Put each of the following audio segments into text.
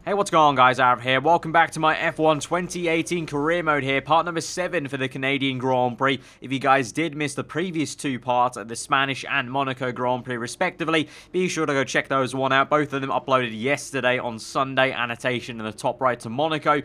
Hey, what's going on, guys? Aarav here. Welcome back to my F1 2018 career mode here, part number 7 for the Canadian Grand Prix. If you guys did miss the previous two parts of the Spanish and Monaco Grand Prix respectively, be sure to go check those one out. Both of them uploaded yesterday on Sunday. Annotation in the top right to Monaco.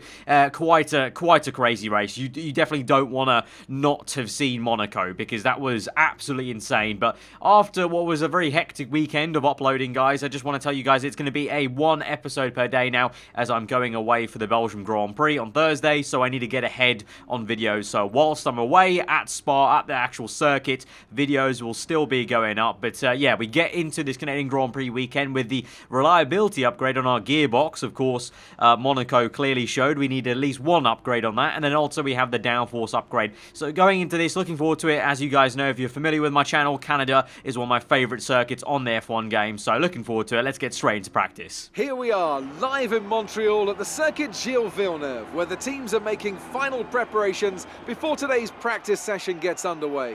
Quite a crazy race. You definitely don't want to not have seen Monaco, because that was absolutely insane. But after what was a very hectic weekend of uploading, guys, I just want to tell you guys it's going to be a 1 episode per day now, as I'm going away for the Belgian Grand Prix on Thursday, so I need to get ahead on videos. So whilst I'm away at Spa, at the actual circuit, videos will still be going up. But yeah, we get into this Canadian Grand Prix weekend with the reliability upgrade on our gearbox. Of course, Monaco clearly showed we need at least 1 upgrade on that, and then also we have the downforce upgrade. So going into this, looking forward to it. As you guys know, if you're familiar with my channel, Canada is one of my favourite circuits on the F1 game, so looking forward to it. Let's get straight into practice. Here we are, live in Montreal at the Circuit Gilles Villeneuve, where the teams are making final preparations before today's practice session gets underway.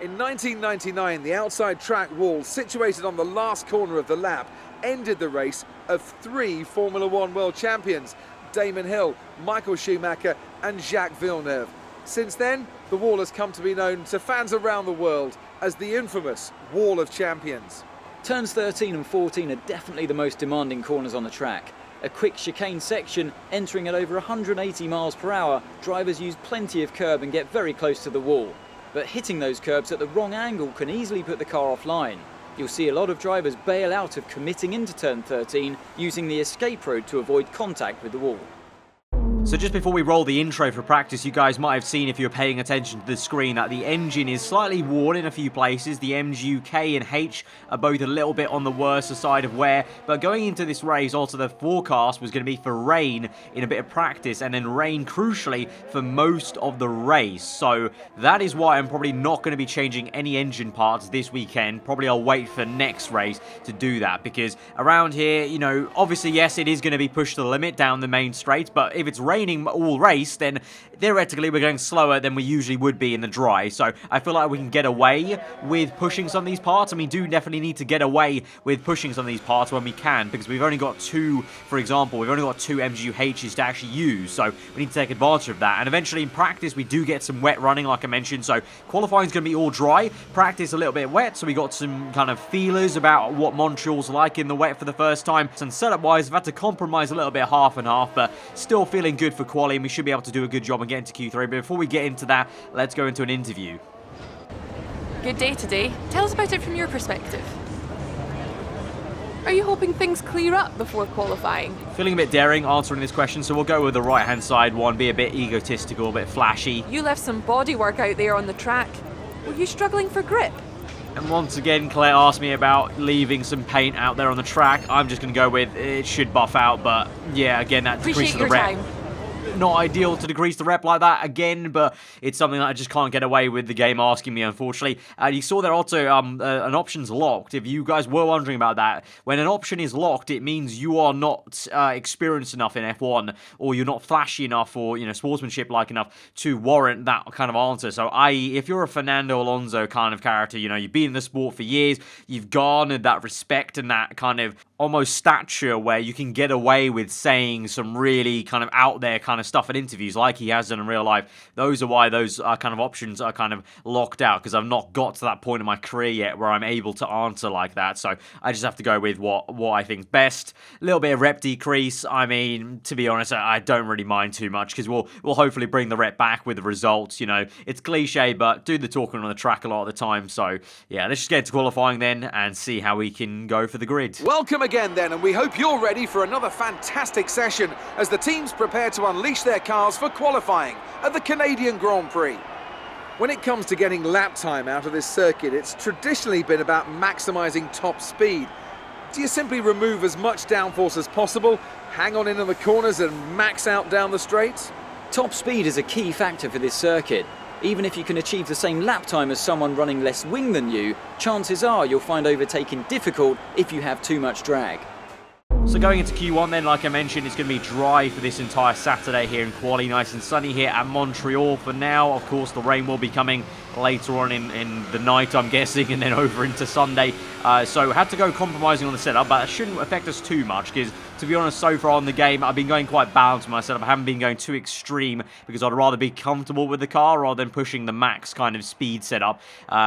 In 1999, the outside track wall, situated on the last corner of the lap, ended the race of 3 Formula One world champions, Damon Hill, Michael Schumacher and Jacques Villeneuve. Since then, the wall has come to be known to fans around the world as the infamous Wall of Champions. Turns 13 and 14 are definitely the most demanding corners on the track. A quick chicane section, entering at over 180 miles per hour, drivers use plenty of curb and get very close to the wall. But hitting those curbs at the wrong angle can easily put the car offline. You'll see a lot of drivers bail out of committing into turn 13, using the escape road to avoid contact with the wall. So just before we roll the intro for practice, you guys might have seen, if you're paying attention to the screen, that the engine is slightly worn in a few places. The MGU K and H are both a little bit on the worse side of wear. But going into this race, also the forecast was going to be for rain in a bit of practice, and then rain, crucially, for most of the race. So that is why I'm probably not going to be changing any engine parts this weekend. Probably I'll wait for next race to do that, because around here, you know, obviously, yes, it is going to be pushed to the limit down the main straight, but if it's raining all race, then theoretically we're going slower than we usually would be in the dry. So I feel like we can get away with pushing some of these parts, and we do definitely need to get away with pushing some of these parts when we can, because we've only got 2, for example, we've only got 2 MGU-Hs to actually use, so we need to take advantage of that. And eventually in practice we do get some wet running, like I mentioned, so qualifying is going to be all dry, practice a little bit wet, so we got some kind of feelers about what Montreal's like in the wet for the first time. And setup wise, I've had to compromise a little bit, half and half, but still feeling good for quali, and we should be able to do a good job and get into Q3. But before we get into that, let's go into an interview. Good day today. Tell us about it from your perspective. Are you hoping things clear up before qualifying? Feeling a bit daring answering this question, so we'll go with the right-hand side one, be a bit egotistical, a bit flashy. You left some bodywork out there on the track. Were you struggling for grip? And once again, Claire asked me about leaving some paint out there on the track. I'm just going to go with it should buff out, but yeah, again, that decreases the rep. Not ideal to decrease the rep like that again, but it's something that I just can't get away with the game asking me, unfortunately. You saw there also an option's locked. If you guys were wondering about that, when an option is locked, it means you are not experienced enough in F1, or you're not flashy enough, or, you know, sportsmanship-like enough to warrant that kind of answer. So, i.e., if you're a Fernando Alonso kind of character, you know, you've been in the sport for years, you've garnered that respect and that kind of almost stature where you can get away with saying some really kind of out there kind of stuff in interviews like he has done in real life. Those are why those kind of options are kind of locked out, because I've not got to that point in my career yet where I'm able to answer like that. So I just have to go with what I think's best. A little bit of rep decrease. I mean, to be honest, I don't really mind too much, because we'll hopefully bring the rep back with the results. You know, it's cliche, but do the talking on the track a lot of the time. So yeah, let's just get to qualifying then and see how we can go for the grid. Welcome again then, and we hope you're ready for another fantastic session as the teams prepare to unleash their cars for qualifying at the Canadian Grand Prix. When it comes to getting lap time out of this circuit, it's traditionally been about maximising top speed. Do you simply remove as much downforce as possible, hang on into the corners and max out down the straights? Top speed is a key factor for this circuit. Even if you can achieve the same lap time as someone running less wing than you, chances are you'll find overtaking difficult if you have too much drag. So going into Q1 then, like I mentioned, it's going to be dry for this entire Saturday here in Quali. Nice and sunny here at Montreal for now. Of course, the rain will be coming later on in the night, I'm guessing, and then over into Sunday. So had to go compromising on the setup, but it shouldn't affect us too much, because to be honest, so far on the game, I've been going quite balanced with my setup. I haven't been going too extreme because I'd rather be comfortable with the car rather than pushing the max kind of speed setup,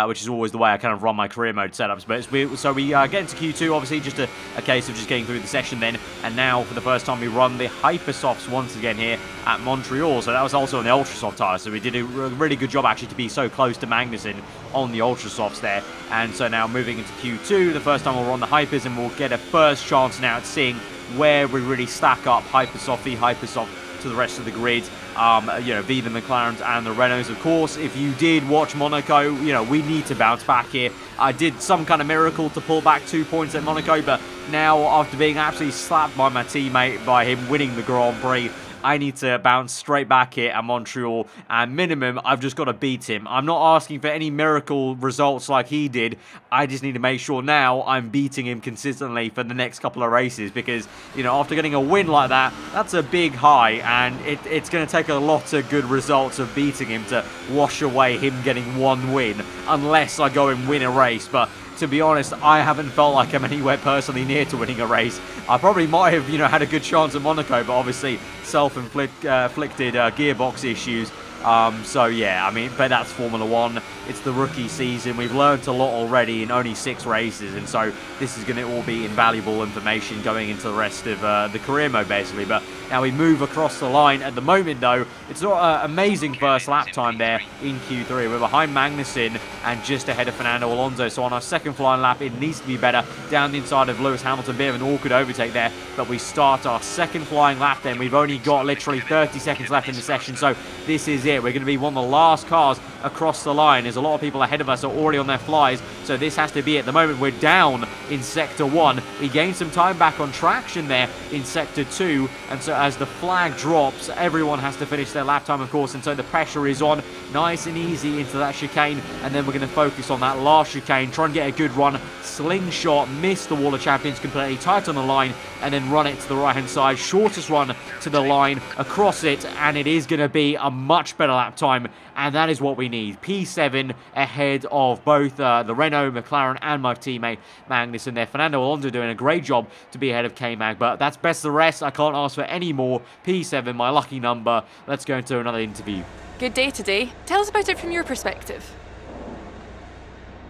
which is always the way I kind of run my career mode setups. But so we get into Q2, obviously, just a case of just getting through the session then. And now, for the first time, we run the Hypersofts once again here at Montreal. So that was also on the Ultrasoft tire. So we did a really good job, actually, to be so close to Magnussen on the Ultrasofts there. And so now moving into Q2, the first time we'll run the Hypers, and we'll get a first chance now at seeing where we really stack up Hypersoft v Hypersoft to the rest of the grid. V the McLarens and the Renaults, of course. If you did watch Monaco, we need to bounce back here. I did some kind of miracle to pull back 2 points at Monaco, but now, after being absolutely slapped by my teammate, by him winning the Grand Prix, I need to bounce straight back here at Montreal, and minimum, I've just got to beat him. I'm not asking for any miracle results like he did. I just need to make sure now I'm beating him consistently for the next couple of races, because, after getting a win like that, that's a big high, and it's going to take a lot of good results of beating him to wash away him getting one win, unless I go and win a race. But to be honest, I haven't felt like I'm anywhere personally near to winning a race. I probably might have, had a good chance at Monaco, but obviously self-inflicted gearbox issues. So yeah, but that's Formula 1. It's the rookie season. We've learned a lot already in only 6 races, and so this is going to all be invaluable information going into the rest of the career mode, basically. But now we move across the line. At the moment, though, it's not an amazing first lap time there in Q3. We're behind Magnussen and just ahead of Fernando Alonso. So on our second flying lap, it needs to be better. Down the inside of Lewis Hamilton, bit of an awkward overtake there. But we start our second flying lap then. We've only got literally 30 seconds left in the session, so this is it. We're going to be one of the last cars across the line, as a lot of people ahead of us are already on their flies, so this has to be it. At the moment, we're down in Sector 1. We gained some time back on traction there in Sector 2, and so as the flag drops, everyone has to finish their lap time, of course, and so the pressure is on nice and easy into that chicane, and then we're going to focus on that last chicane, try and get a good run, slingshot, miss the Wall of Champions completely, tight on the line, and then run it to the right-hand side, shortest run to the line, across it, and it is going to be a much better lap time, and that is what we need. P7 ahead of both the Renault, McLaren, and my teammate Magnussen there. Fernando Alonso doing a great job to be ahead of K-Mag, but that's best of the rest. I can't ask for any more. P7, my lucky number. Let's go into another interview. Good day today. Tell us about it from your perspective.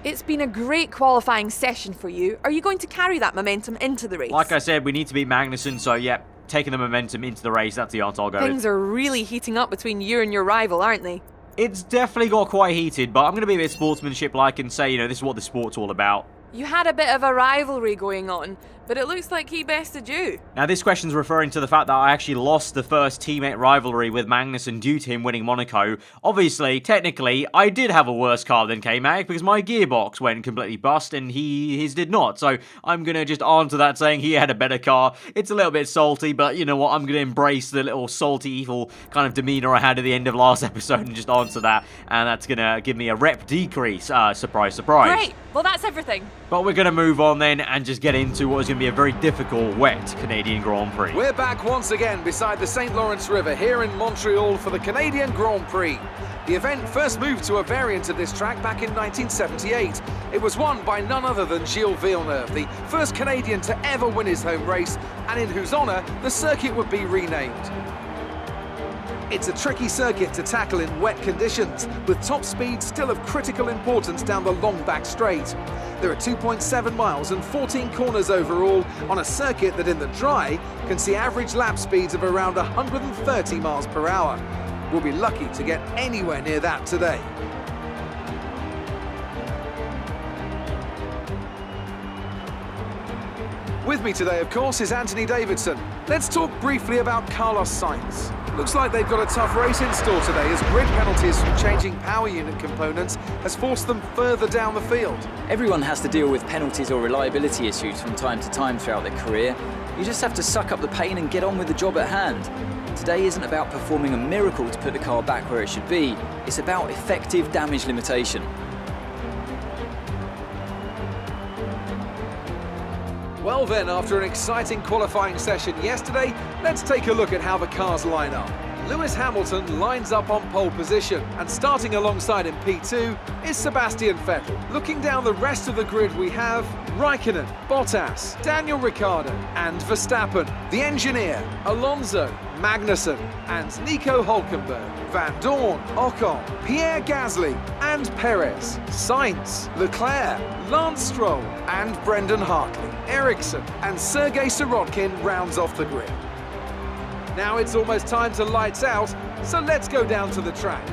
It's been a great qualifying session for you. Are you going to carry that momentum into the race? Like I said, we need to beat Magnussen, so yeah, taking the momentum into the race, that's the answer I'll go with. Things are really heating up between you and your rival, aren't they? It's definitely got quite heated, but I'm going to be a bit sportsmanship-like and say, this is what the sport's all about. You had a bit of a rivalry going on, but it looks like he bested you. Now, this question's referring to the fact that I actually lost the first teammate rivalry with Magnussen due to him winning Monaco. Obviously, technically, I did have a worse car than K-Mag because my gearbox went completely bust and his did not. So I'm going to just answer that saying he had a better car. It's a little bit salty, but you know what? I'm going to embrace the little salty, evil kind of demeanor I had at the end of last episode and just answer that. And that's going to give me a rep decrease. Surprise, surprise. Great. Well, that's everything. But we're going to move on then and just get into what is going to be a very difficult, wet Canadian Grand Prix. We're back once again beside the St. Lawrence River here in Montreal for the Canadian Grand Prix. The event first moved to a variant of this track back in 1978. It was won by none other than Gilles Villeneuve, the first Canadian to ever win his home race, and in whose honour the circuit would be renamed. It's a tricky circuit to tackle in wet conditions, with top speed still of critical importance down the long back straight. There are 2.7 miles and 14 corners overall on a circuit that in the dry can see average lap speeds of around 130 miles per hour. We'll be lucky to get anywhere near that today. With me today, of course, is Anthony Davidson. Let's talk briefly about Carlos Sainz. Looks like they've got a tough race in store today, as grid penalties from changing power unit components has forced them further down the field. Everyone has to deal with penalties or reliability issues from time to time throughout their career. You just have to suck up the pain and get on with the job at hand. Today isn't about performing a miracle to put the car back where it should be. It's about effective damage limitation. Well then, after an exciting qualifying session yesterday, let's take a look at how the cars line up. Lewis Hamilton lines up on pole position, and starting alongside in P2 is Sebastian Vettel. Looking down the rest of the grid, we have Raikkonen, Bottas, Daniel Ricciardo and Verstappen, the engineer, Alonso, Magnussen and Nico Hülkenberg, Van Dorn, Ocon, Pierre Gasly and Perez, Sainz, Leclerc, Lance Stroll and Brendan Hartley, Ericsson and Sergei Sirotkin rounds off the grid. Now it's almost time to lights out, so let's go down to the track.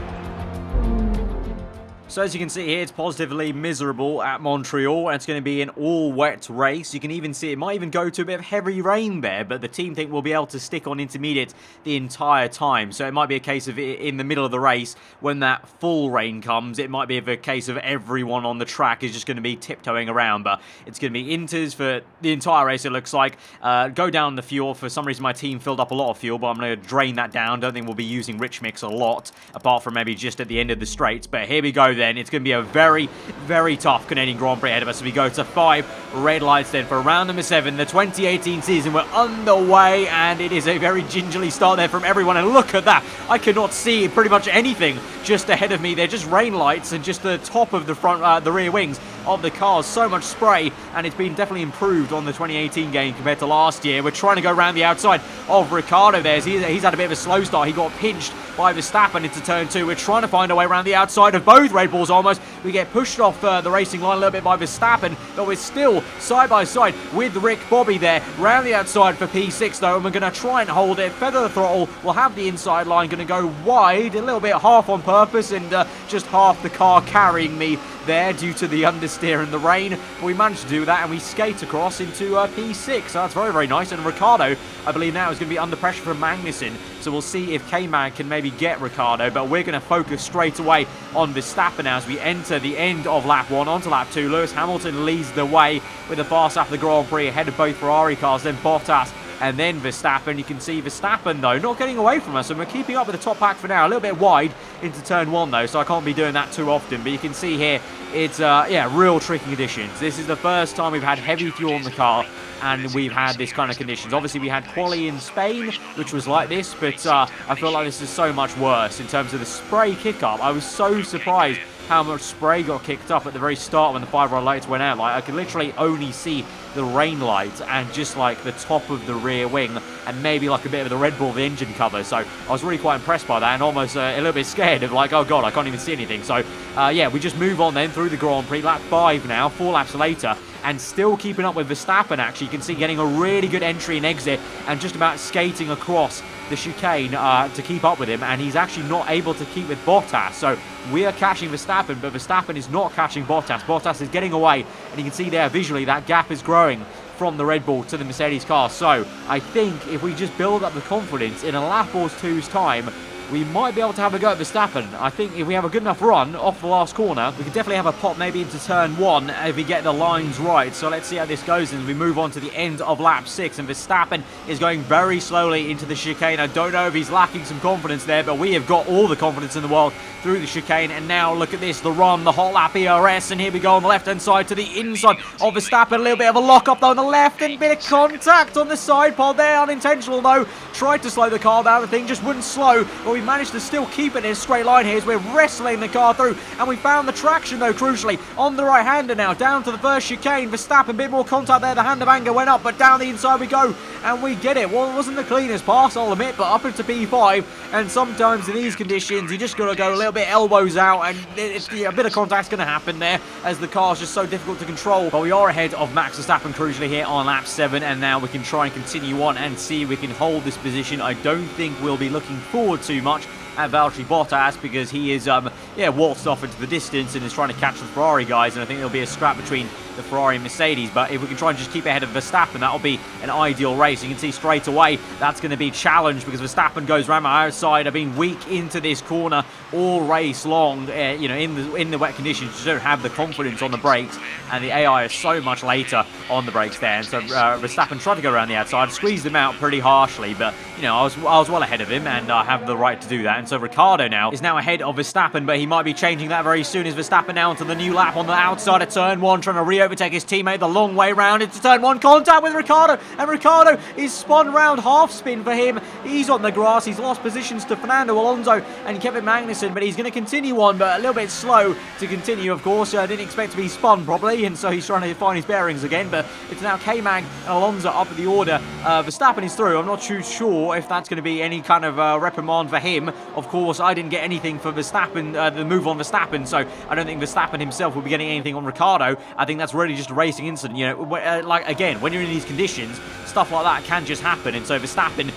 So as you can see here, it's positively miserable at Montreal, and it's going to be an all-wet race. You can even see it might even go to a bit of heavy rain there, but the team think we'll be able to stick on intermediate the entire time. So it might be a case of in the middle of the race, when that full rain comes, it might be a case of everyone on the track is just going to be tiptoeing around. But it's going to be inters for the entire race, it looks like. Go down the fuel. For some reason, my team filled up a lot of fuel, but I'm going to drain that down. Don't think we'll be using Rich Mix a lot, apart from maybe just at the end of the straights. But here we go then. It's going to be a very, very tough Canadian Grand Prix ahead of us. So we go to 5 red lights then for round number 7. The 2018 season, we're underway, and it is a very gingerly start there from everyone. And look at that. I cannot see pretty much anything just ahead of me. They're just rain lights and just the top of the front, the rear wings of the cars. So much spray, and it's been definitely improved on the 2018 game compared to last year. We're trying to go around the outside of Ricciardo there. He's had a bit of a slow start. He got pinched by Verstappen into turn 2. We're trying to find a way around the outside of both Red Bulls almost. We get pushed off the racing line a little bit by Verstappen, but we're still side by side with Rick Bobby there. Round the outside for P6 though, and we're going to try and hold it. Feather the throttle. We'll have the inside line going to go wide, a little bit half on purpose, and just half the car carrying me there due to the understeer and the rain. But we managed to do that, and we skate across into P6. So that's very, very nice. And Ricciardo, I believe now, is going to be under pressure from Magnussen. So we'll see if K-Mag can maybe get Ricciardo. But we're going to focus straight away on Verstappen as we enter the end of lap 1 onto lap 2. Lewis Hamilton leads the way with the fast lap of the Grand Prix ahead of both Ferrari cars, then Bottas and then Verstappen. You can see Verstappen, though, not getting away from us, and we're keeping up with the top pack for now. A little bit wide into turn 1, though, so I can't be doing that too often. But you can see here, it's, yeah, real tricky conditions. This is the first time we've had heavy fuel in the car, and we've had this kind of conditions. Obviously, we had quali in Spain, which was like this, but I feel like this is so much worse in terms of the spray kick-up. I was so surprised how much spray got kicked up at the very start when the 5 red lights went out. Like, I could literally only see the rain light and just like the top of the rear wing and maybe like a bit of the Red Bull, the engine cover. So I was really quite impressed by that, and almost a little bit scared of like, oh god, I can't even see anything. So yeah, we just move on then through the Grand Prix. Lap 5 now, 4 laps later, and still keeping up with Verstappen. Actually, you can see getting a really good entry and exit and just about skating across the chicane to keep up with him, and he's actually not able to keep with Bottas. So we are catching Verstappen, but Verstappen is not catching Bottas. Bottas is getting away, and you can see there visually that gap is growing from the Red Bull to the Mercedes car. So I think if we just build up the confidence in a lap or two's time, we might be able to have a go at Verstappen. I think if we have a good enough run off the last corner, we could definitely have a pop maybe into turn 1 if we get the lines right. So let's see how this goes as we move on to the end of lap 6. And Verstappen is going very slowly into the chicane. I don't know if he's lacking some confidence there, but we have got all the confidence in the world through the chicane. And now look at this, the run, the hot lap ERS. And here we go on the left-hand side to the inside of Verstappen. A little bit of a lock-up though on the left, and a bit of contact on the side pod there. Unintentional though. Tried to slow the car down, the thing just wouldn't slow. But we managed to still keep it in a straight line here as we're wrestling the car through, and we found the traction though, crucially on the right hander now down to the first chicane. Verstappen, a bit more contact there, the hand of anger went up, but down the inside we go and we get it. Well, it wasn't the cleanest pass, I'll admit, but up into P5, and sometimes in these conditions you just gotta go a little bit elbows out, and a bit of contact's gonna happen there as the car's just so difficult to control. But we are ahead of Max Verstappen crucially here on lap 7, and now we can try and continue on and see if we can hold this position. I don't think we'll be looking forward too much at Valtteri Bottas because he is waltzed off into the distance and is trying to catch the Ferrari guys, and I think there'll be a scrap between the Ferrari and Mercedes. But if we can try and just keep ahead of Verstappen, that'll be an ideal race. You can see straight away that's going to be challenged because Verstappen goes around my outside. I've been weak into this corner all race long. You know, in the wet conditions, you just don't have the confidence on the brakes, and the AI is so much later on the brakes there. And so Verstappen tried to go around the outside, squeezed him out pretty harshly, but you know, I was well ahead of him, and I have the right to do that. And So Ricciardo now is now ahead of Verstappen, but he might be changing that very soon as Verstappen now onto the new lap on the outside of turn 1, trying to re-overtake his teammate the long way round into turn 1. Contact with Ricciardo, and Ricciardo is spun round, half spin for him. He's on the grass. He's lost positions to Fernando, Alonso, and Kevin Magnussen, but he's going to continue on, but a little bit slow to continue, of course. Didn't expect to be spun properly, and so he's trying to find his bearings again, but it's now K-Mag and Alonso up at the order. Verstappen is through. I'm not too sure if that's going to be any kind of reprimand for him. Of course, I didn't get anything for Verstappen, the move on Verstappen, so I don't think Verstappen himself will be getting anything on Ricciardo. I think that's really just a racing incident. You know, like, again, when you're in these conditions, stuff like that can just happen, and so Verstappen,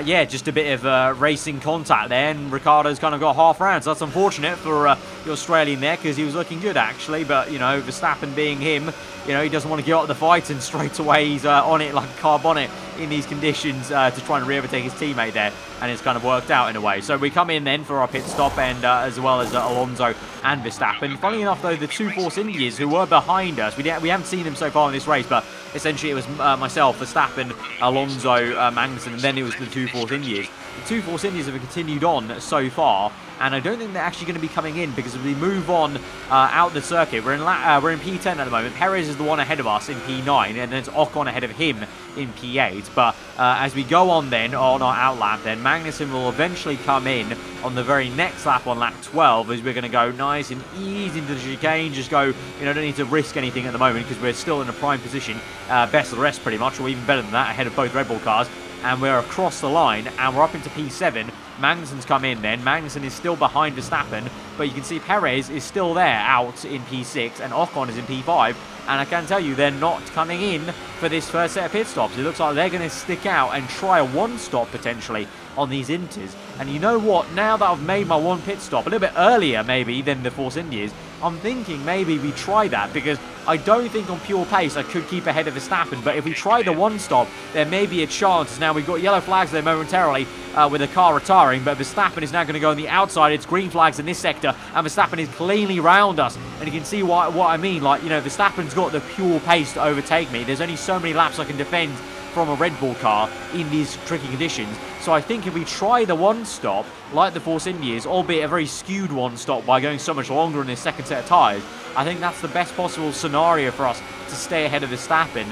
yeah, just a bit of racing contact there, and Ricciardo's kind of got half round, so that's unfortunate for the Australian there, because he was looking good, actually, but, you know, Verstappen being him, you know, he doesn't want to give up the fight, and straight away he's on it like a car bonnet in these conditions to try and re-overtake his teammate there, and it's kind of worked out in a way. So we come in then for our pit stop, and as well as Alonso and Verstappen. Funnily enough, though, the two Force Indias who were behind us, we haven't seen them so far in this race, but essentially it was myself, Verstappen, Alonso, Magnussen, and then it was the two Force Indias. The two Force Indias have continued on so far, and I don't think they're actually going to be coming in, because if we move on out the circuit, we're in P10 at the moment. Perez is the one ahead of us in P9, and then it's Ocon ahead of him in P8. But as we go on then, on our out lap then, Magnussen will eventually come in on the very next lap on lap 12, as we're going to go nice and easy into the chicane, just go, you know, don't need to risk anything at the moment, because we're still in a prime position, best of the rest pretty much, or even better than that, ahead of both Red Bull cars. And we're across the line, and we're up into P7. Magnussen's come in then. Magnussen is still behind Verstappen, but you can see Perez is still there out in P6, and Ocon is in P5. And I can tell you, they're not coming in for this first set of pit stops. It looks like they're going to stick out and try a one-stop potentially on these Inters. And you know what? Now that I've made my one pit stop, a little bit earlier maybe than the Force Indias, I'm thinking maybe we try that, because I don't think on pure pace I could keep ahead of Verstappen, but if we try the one stop, there may be a chance. Now we've got yellow flags there momentarily with the car retiring, but Verstappen is now going to go on the outside. It's green flags in this sector, and Verstappen is cleanly round us, and you can see what I mean. Like, you know, Verstappen's got the pure pace to overtake me. There's only so many laps I can defend from a Red Bull car in these tricky conditions. So I think if we try the one stop, like the Force Indias, albeit a very skewed one stop by going so much longer in this second set of tyres, I think that's the best possible scenario for us to stay ahead of Verstappen,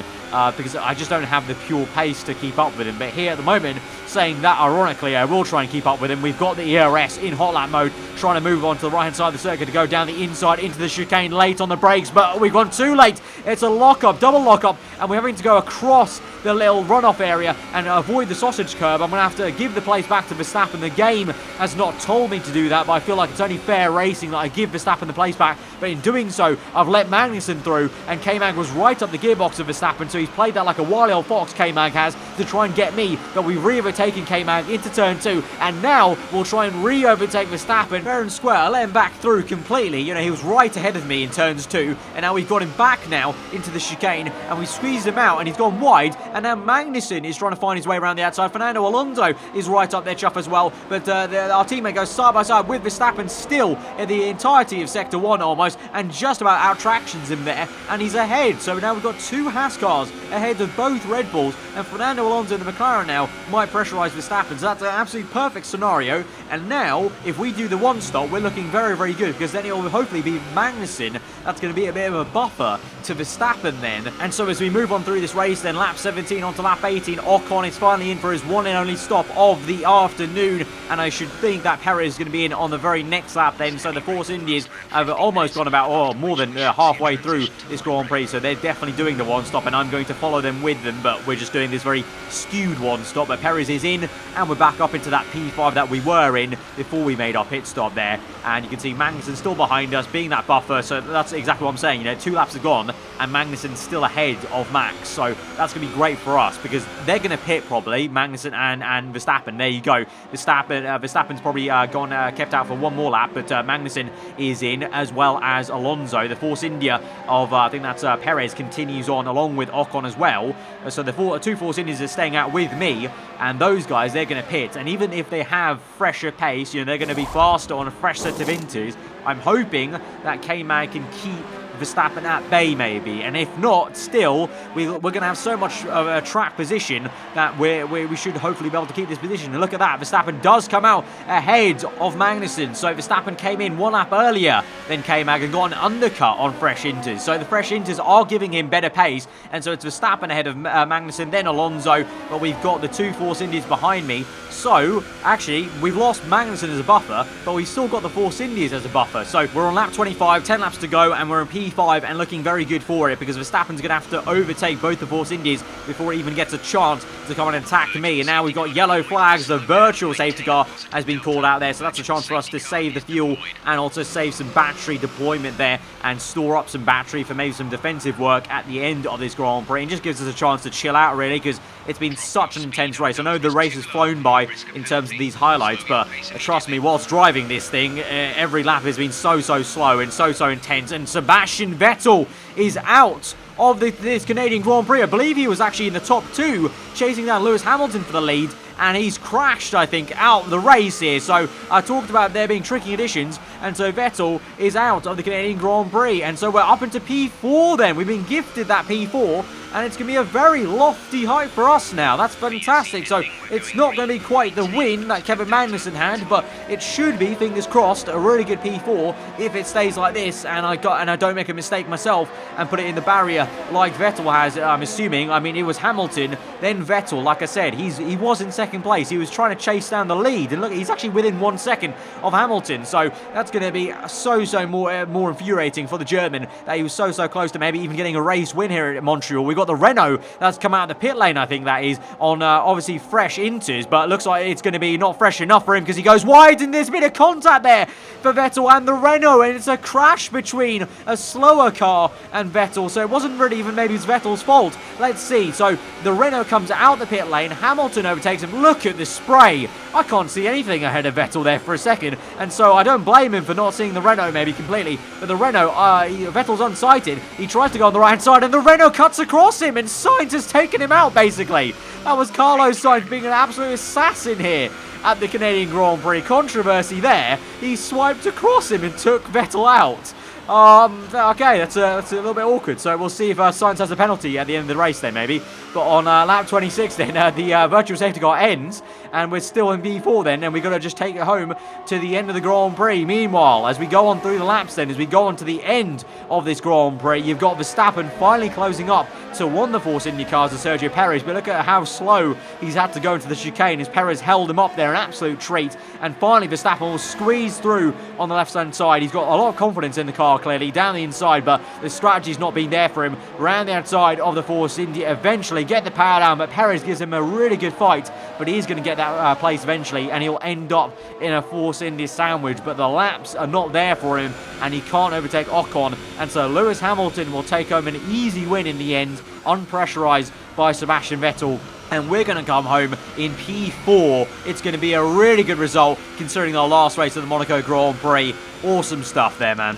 because I just don't have the pure pace to keep up with him. But here at the moment, saying that ironically, I will try and keep up with him. We've got the ERS in hot lap mode, trying to move on to the right-hand side of the circuit to go down the inside into the chicane late on the brakes, but we've gone too late. It's a lock-up, double lock-up, and we're having to go across the little runoff area and avoid the sausage curb. I'm going to have to give the place back to Verstappen. The game has not told me to do that, but I feel like it's only fair racing that I give Verstappen the place back. But in doing so, I've let Magnussen through, and K-Mag was right up the gearbox of Verstappen, so he's played that like a wily old fox, K-Mag has, to try and get me. But we've re-overtaken K-Mag into turn 2, and now we'll try and re-overtake Verstappen fair and square. I let him back through completely. You know, he was right ahead of me in turns 2, and now we've got him back now into the chicane, and we squeezed him out, and he's gone wide, and now Magnussen is trying to find his way around the outside. Fernando Alonso is right up there, chuff as well, but our teammate goes side by side with Verstappen still in the entirety of Sector 1 almost, and just about out-tractions him there, and he's ahead. So now we've got two Haas cars ahead of both Red Bulls, and Fernando Alonso and the McLaren now might pressurise Verstappen, so that's an absolutely perfect scenario. And now, if we do the one stop, we're looking very, very good, because then it will hopefully be Magnussen that's going to be a bit of a buffer to Verstappen then. And so as we move on through this race, then lap 17 onto lap 18, Ocon is finally in for his one and only stop of the afternoon, and I should think that Perez is going to be in on the very next lap then. So the Force Indias have almost gone about more than halfway through this Grand Prix, so they're definitely doing the one stop, and I'm going to follow them with them, but we're just doing this very skewed one stop. But Perez is in, and we're back up into that P5 that we were in before we made our pit stop there, and you can see Magnussen still behind us, being that buffer. So that's exactly what I'm saying. You know, 2 laps are gone, and Magnussen's still ahead of Max, so that's going to be great for us, because they're going to pit probably, Magnussen and Verstappen. There you go. Verstappen's probably kept out for one more lap, but Magnussen is in, as well as Alonso. The Force India of, I think that's Perez, continues on along with Ocon as well. So the two Force Indias are staying out with me, and those guys, they're going to pit. And even if they have fresher pace, you know, they're going to be faster on a fresh set of Inters. I'm hoping that K-Mag can keep Verstappen at bay maybe, and if not, still we're going to have so much track position that we should hopefully be able to keep this position. And look at that, Verstappen does come out ahead of Magnussen. So Verstappen came in 1 lap earlier than K-Mag and got an undercut on fresh inters. So the fresh inters are giving him better pace, and so it's Verstappen ahead of Magnussen, then Alonso, but we've got the 2 Force Indies behind me. So actually we've lost Magnussen as a buffer, but we've still got the Force Indies as a buffer. So we're on lap 25, 10 laps to go, and we're in P5 and looking very good for it, because Verstappen's going to have to overtake both the Force Indies before he even gets a chance to come and attack me. And now we've got yellow flags. The virtual safety car has been called out there, so that's a chance for us to save the fuel and also save some battery deployment there and store up some battery for maybe some defensive work at the end of this Grand Prix, and just gives us a chance to chill out really, because it's been such an intense race. I know the race has flown by in terms of these highlights, but trust me, whilst driving this thing, every lap has been so slow and so intense. And Sebastian Vettel is out of this Canadian Grand Prix. I believe he was actually in the top 2, chasing down Lewis Hamilton for the lead, and he's crashed, I think, out of the race here. So I talked about there being tricky additions, and so Vettel is out of the Canadian Grand Prix, and so we're up into P4 then. We've been gifted that P4, and it's going to be a very lofty height for us now. That's fantastic. So it's not going to be quite the win that Kevin Magnussen had, but it should be, fingers crossed, a really good P4 if it stays like this, and I don't make a mistake myself and put it in the barrier like Vettel has, I'm assuming. I mean, it was Hamilton, then Vettel. Like I said, he was in second place. He was trying to chase down the lead, and look, he's actually within 1 second of Hamilton. So that's going to be so more infuriating for the German that he was so close to maybe even getting a race win here at Montreal. We've got the Renault that's come out of the pit lane, I think that is, on obviously fresh inters, but it looks like it's going to be not fresh enough for him because he goes wide, and there's been a contact there for Vettel and the Renault, and it's a crash between a slower car and Vettel, so it wasn't really even maybe it's Vettel's fault. Let's see. So the Renault comes out the pit lane, Hamilton overtakes him. Look at the spray. I can't see anything ahead of Vettel there for a second, and so I don't blame him for not seeing the Renault maybe completely, but the Renault, Vettel's unsighted. He tries to go on the right hand side, and the Renault cuts across him, and Sainz has taken him out basically. That was Carlos Sainz being an absolute assassin here at the Canadian Grand Prix. Controversy there. He swiped across him and took Vettel out. Okay, that's a little bit awkward. So we'll see if Sainz has a penalty at the end of the race then, maybe. But on lap 26 then, the virtual safety car ends, and we're still in V4 then, and we've got to just take it home to the end of the Grand Prix. Meanwhile, as we go on through the laps then, as we go on to the end of this Grand Prix, you've got Verstappen finally closing up to one of the Force Indy cars of Sergio Perez, but look at how slow he's had to go into the chicane as Perez held him up there, an absolute treat. And finally Verstappen will squeeze through on the left-hand side. He's got a lot of confidence in the car, clearly, down the inside, but the strategy's not been there for him. Around the outside of the Force Indy, eventually get the power down, but Perez gives him a really good fight, but he's going to get that place eventually, and he'll end up in a Force Indy sandwich, but the laps are not there for him, and he can't overtake Ocon, and so Lewis Hamilton will take home an easy win in the end, unpressurized by Sebastian Vettel. And we're going to come home in P4. It's going to be a really good result considering our last race of the Monaco Grand Prix. Awesome stuff there, man.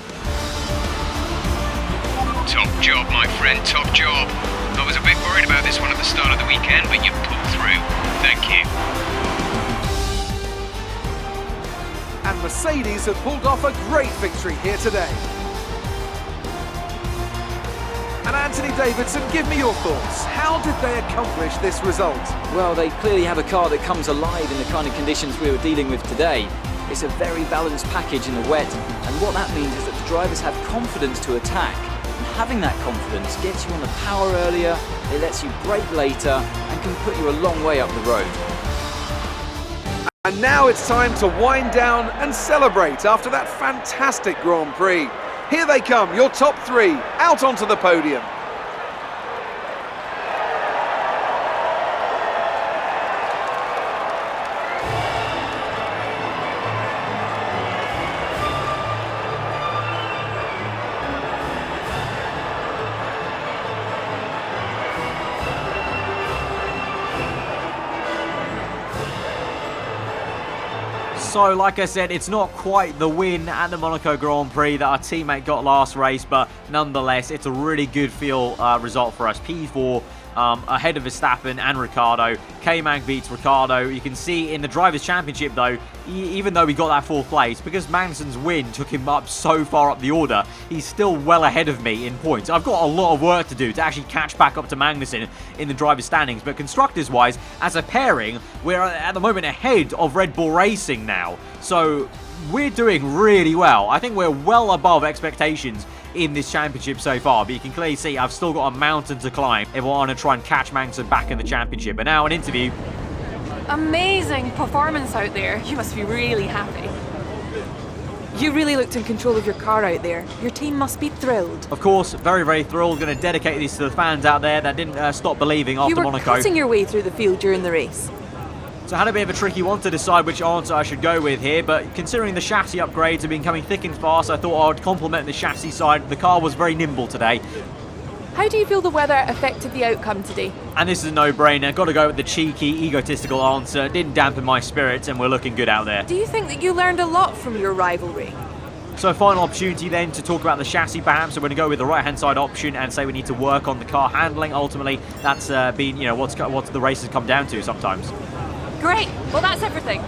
Top job, my friend, top job. I was a bit worried about this one at the start of the weekend, but you pulled through. Thank you. And Mercedes have pulled off a great victory here today. And Anthony Davidson, give me your thoughts. How did they accomplish this result? Well, they clearly have a car that comes alive in the kind of conditions we were dealing with today. It's a very balanced package in the wet, and what that means is that the drivers have confidence to attack. And having that confidence gets you on the power earlier, it lets you brake later, and can put you a long way up the road. And now it's time to wind down and celebrate after that fantastic Grand Prix. Here they come, your top 3, out onto the podium. So, like I said, it's not quite the win at the Monaco Grand Prix that our teammate got last race, but nonetheless, it's a really good result for us. P4 ahead of Verstappen and Ricciardo. K-Mag beats Ricciardo. You can see in the Drivers' Championship, though, even though he got that 4th place, because Magnussen's win took him up so far up the order, he's still well ahead of me in points. I've got a lot of work to do to actually catch back up to Magnussen in the Drivers' standings, but constructors-wise, as a pairing, we're at the moment ahead of Red Bull Racing now. So we're doing really well. I think we're well above expectations in this championship so far, but you can clearly see I've still got a mountain to climb if I want to try and catch Magnussen back in the championship. But now an interview. Amazing performance out there. You must be really happy. You really looked in control of your car out there. Your team must be thrilled. Of course, very, very thrilled. Going to dedicate this to the fans out there that didn't stop believing after You were Monaco. cutting your way through the field during the race. So I had a bit of a tricky one to decide which answer I should go with here, but considering the chassis upgrades have been coming thick and fast, I thought I would compliment the chassis side. The car was very nimble today. How do you feel the weather affected the outcome today? And this is a no-brainer. Got to go with the cheeky, egotistical answer. Didn't dampen my spirits, and we're looking good out there. Do you think that you learned a lot from your rivalry? So final opportunity then to talk about the chassis perhaps. So we're going to go with the right-hand side option and say we need to work on the car handling. Ultimately, that's been, you know, what's the races come down to sometimes. Great. Well, that's everything.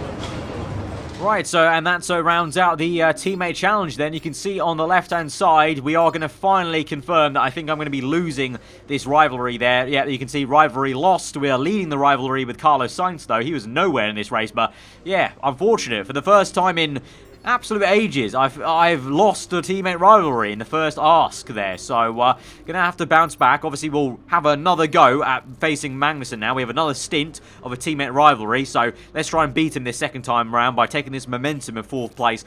Right, and that rounds out the teammate challenge then. You can see on the left-hand side, we are going to finally confirm that I think I'm going to be losing this rivalry there. Yeah, you can see rivalry lost. We are leading the rivalry with Carlos Sainz, though. He was nowhere in this race, but yeah, unfortunate. For the first time in absolute ages, I've lost a teammate rivalry in the first ask there, so gonna have to bounce back. Obviously we'll have another go at facing Magnussen now. We have another stint of a teammate rivalry, so let's try and beat him this second time around by taking this momentum of 4th place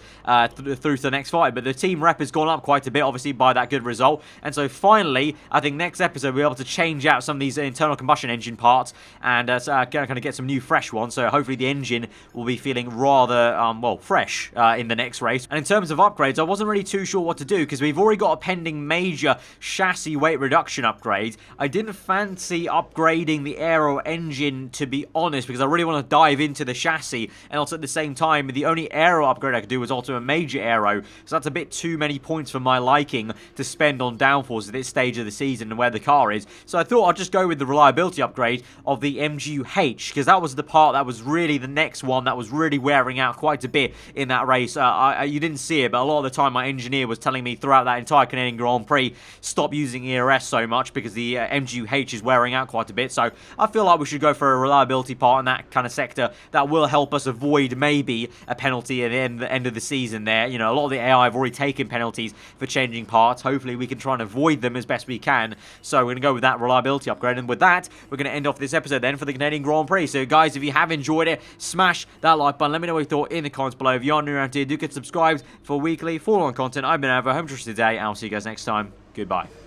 through to the next fight. But the team rep has gone up quite a bit, obviously, by that good result, and so finally I think next episode we'll be able to change out some of these internal combustion engine parts and kind of get some new fresh ones, so hopefully the engine will be feeling rather well, fresh in the next race. And in terms of upgrades, I wasn't really too sure what to do because we've already got a pending major chassis weight reduction upgrade. I didn't fancy upgrading the aero engine, to be honest, because I really want to dive into the chassis, and also at the same time the only aero upgrade I could do was also a major aero, so that's a bit too many points for my liking to spend on downforce at this stage of the season and where the car is. So I thought I'd just go with the reliability upgrade of the MGU-H, because that was the part that was really the next one that was really wearing out quite a bit in that race. You didn't see it, but a lot of the time my engineer was telling me throughout that entire Canadian Grand Prix, stop using ERS so much because the MGU-H is wearing out quite a bit. So I feel like we should go for a reliability part in that kind of sector that will help us avoid maybe a penalty at the end of the season there. You know, a lot of the AI have already taken penalties for changing parts. Hopefully we can try and avoid them as best we can. So we're going to go with that reliability upgrade. And with that, we're going to end off this episode then for the Canadian Grand Prix. So guys, if you have enjoyed it, smash that like button. Let me know what you thought in the comments below. If you are new around here, do get subscribed for weekly full-on content. I've been over home today, and I'll see you guys next time. Goodbye.